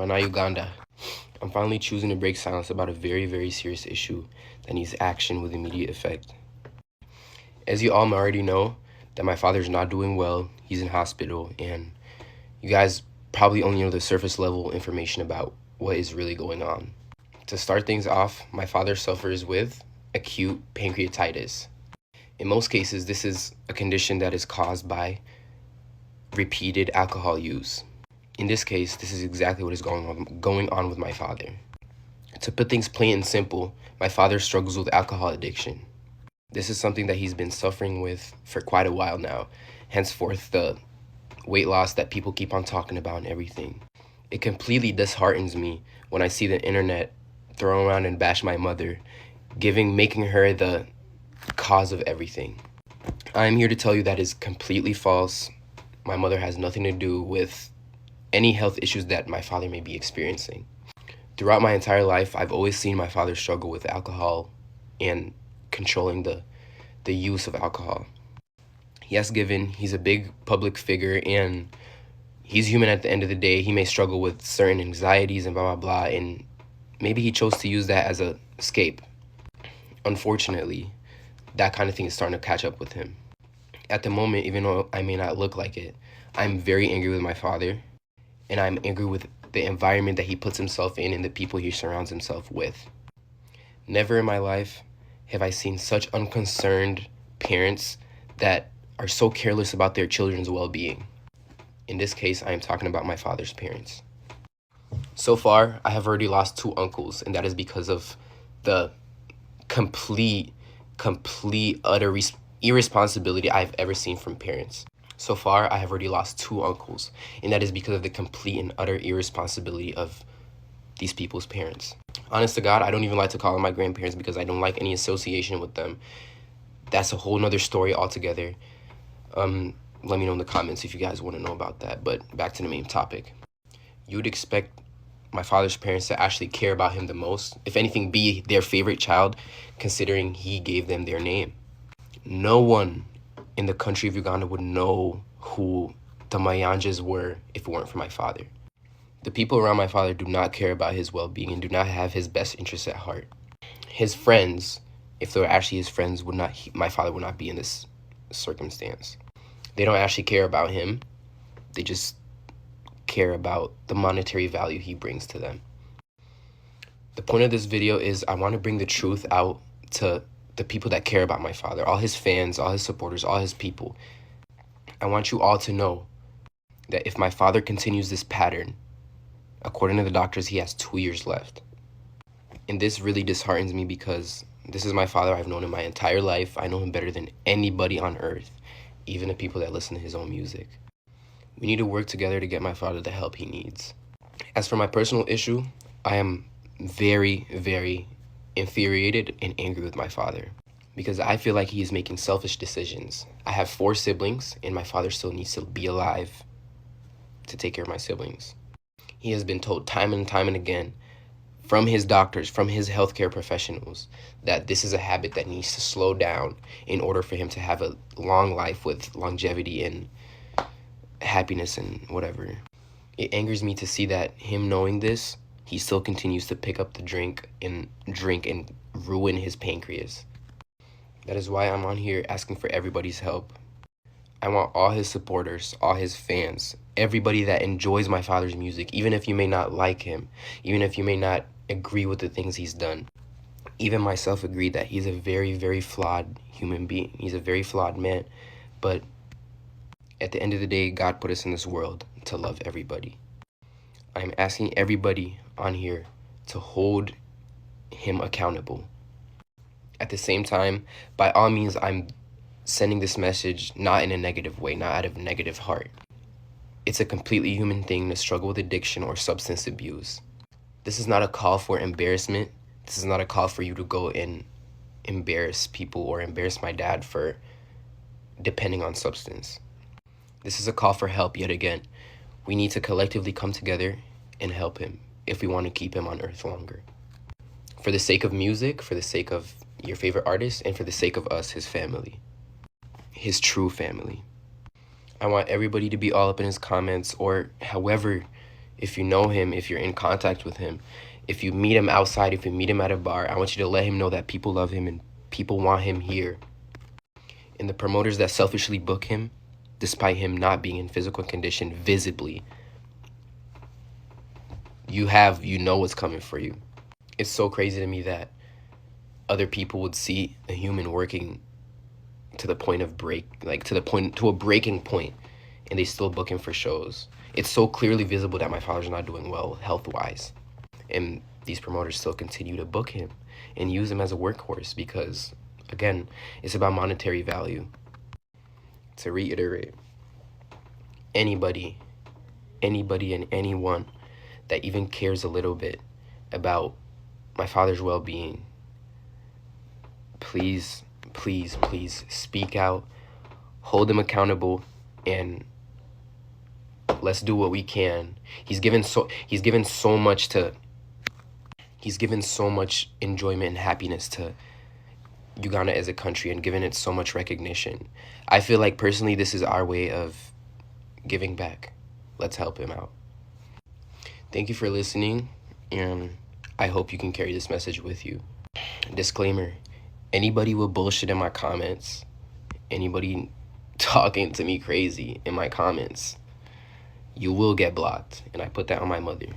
Wana Uganda. I'm finally choosing to break silence about a very, very serious issue that needs action with immediate effect. As you all already know, that my father's not doing well, he's in hospital, and you guys probably only know the surface level information about what is really going on. To start things off, my father suffers with acute pancreatitis. In most cases, this is a condition that is caused by repeated alcohol use. In this case, this is exactly what is going on with my father. To put things plain and simple, my father struggles with alcohol addiction. This is something that he's been suffering with for quite a while now, henceforth the weight loss that people keep on talking about and everything. It completely disheartens me when I see the internet throw around and bash my mother, making her the cause of everything. I am here to tell you that is completely false. My mother has nothing to do with any health issues that my father may be experiencing. Throughout my entire life, I've always seen my father struggle with alcohol and controlling the use of alcohol. Yes, given he's a big public figure and he's human at the end of the day, he may struggle with certain anxieties and blah, blah, blah, and maybe he chose to use that as an escape. Unfortunately, that kind of thing is starting to catch up with him. At the moment, even though I may not look like it, I'm very angry with my father, and I'm angry with the environment that he puts himself in and the people he surrounds himself with. Never in my life have I seen such unconcerned parents that are so careless about their children's well-being. In this case, I am talking about my father's parents. So far, I have already lost 2 uncles, and that is because of the complete, utter irresponsibility I've ever seen from parents. So far, I have already lost 2 uncles, and that is because of the complete and utter irresponsibility of these people's parents. Honest to God, I don't even like to call them my grandparents because I don't like any association with them. That's a whole nother story altogether. Let me know in the comments if you guys want to know about that, but back to the main topic. You would expect my father's parents to actually care about him the most, if anything, be their favorite child, considering he gave them their name. No one in the country of Uganda would know who the Mayanjas were if it weren't for my father. The people around my father do not care about his well-being and do not have his best interests at heart. His friends, if they were actually his friends, my father would not be in this circumstance. They don't actually care about him. They just care about the monetary value he brings to them. The point of this video is I want to bring the truth out to the people that care about my father, all his fans, all his supporters, all his people. I want you all to know that if my father continues this pattern, according to the doctors, he has 2 years left. And this really disheartens me because this is my father. I've known him my entire life. I know him better than anybody on earth, even the people that listen to his own music. We need to work together to get my father the help he needs. As for my personal issue, I am very, very infuriated and angry with my father because I feel like he is making selfish decisions. I have 4 siblings, and my father still needs to be alive to take care of my siblings. He has been told time and time and again from his doctors, from his healthcare professionals, that this is a habit that needs to slow down in order for him to have a long life with longevity and happiness and whatever. It angers me to see that him knowing this, he still continues to pick up the drink and ruin his pancreas. That is why I'm on here asking for everybody's help. I want all his supporters, all his fans, everybody that enjoys my father's music, even if you may not like him, even if you may not agree with the things he's done. Even myself agreed that he's a very, very flawed human being. He's a very flawed man. But at the end of the day, God put us in this world to love everybody. I'm asking everybody on here to hold him accountable. At the same time, by all means, I'm sending this message not in a negative way, not out of a negative heart. It's a completely human thing to struggle with addiction or substance abuse. This is not a call for embarrassment. This is not a call for you to go and embarrass people or embarrass my dad for depending on substance. This is a call for help yet again. We need to collectively come together and help him if we want to keep him on earth longer. For the sake of music, for the sake of your favorite artist, and for the sake of us, his family. His true family. I want everybody to be all up in his comments, or however If you know him, if you're in contact with him, if you meet him outside, if you meet him at a bar, I want you to let him know that people love him and people want him here. And the promoters that selfishly book him, despite him not being in physical condition visibly, you know what's coming for you. It's so crazy to me that other people would see a human working to the point of to a breaking point, and they still book him for shows. It's so clearly visible that my father's not doing well health-wise, and these promoters still continue to book him and use him as a workhorse because, again, it's about monetary value. To reiterate, anybody and anyone that even cares a little bit about my father's well-being, please speak out, hold him accountable, and let's do what we can. He's given so much enjoyment and happiness to Uganda as a country and given it so much recognition. I feel like personally this is our way of giving back. Let's help him out. Thank you for listening, and I hope you can carry this message with you. Disclaimer: anybody with bullshit in my comments, anybody talking to me crazy in my comments, you will get blocked, and I put that on my mother.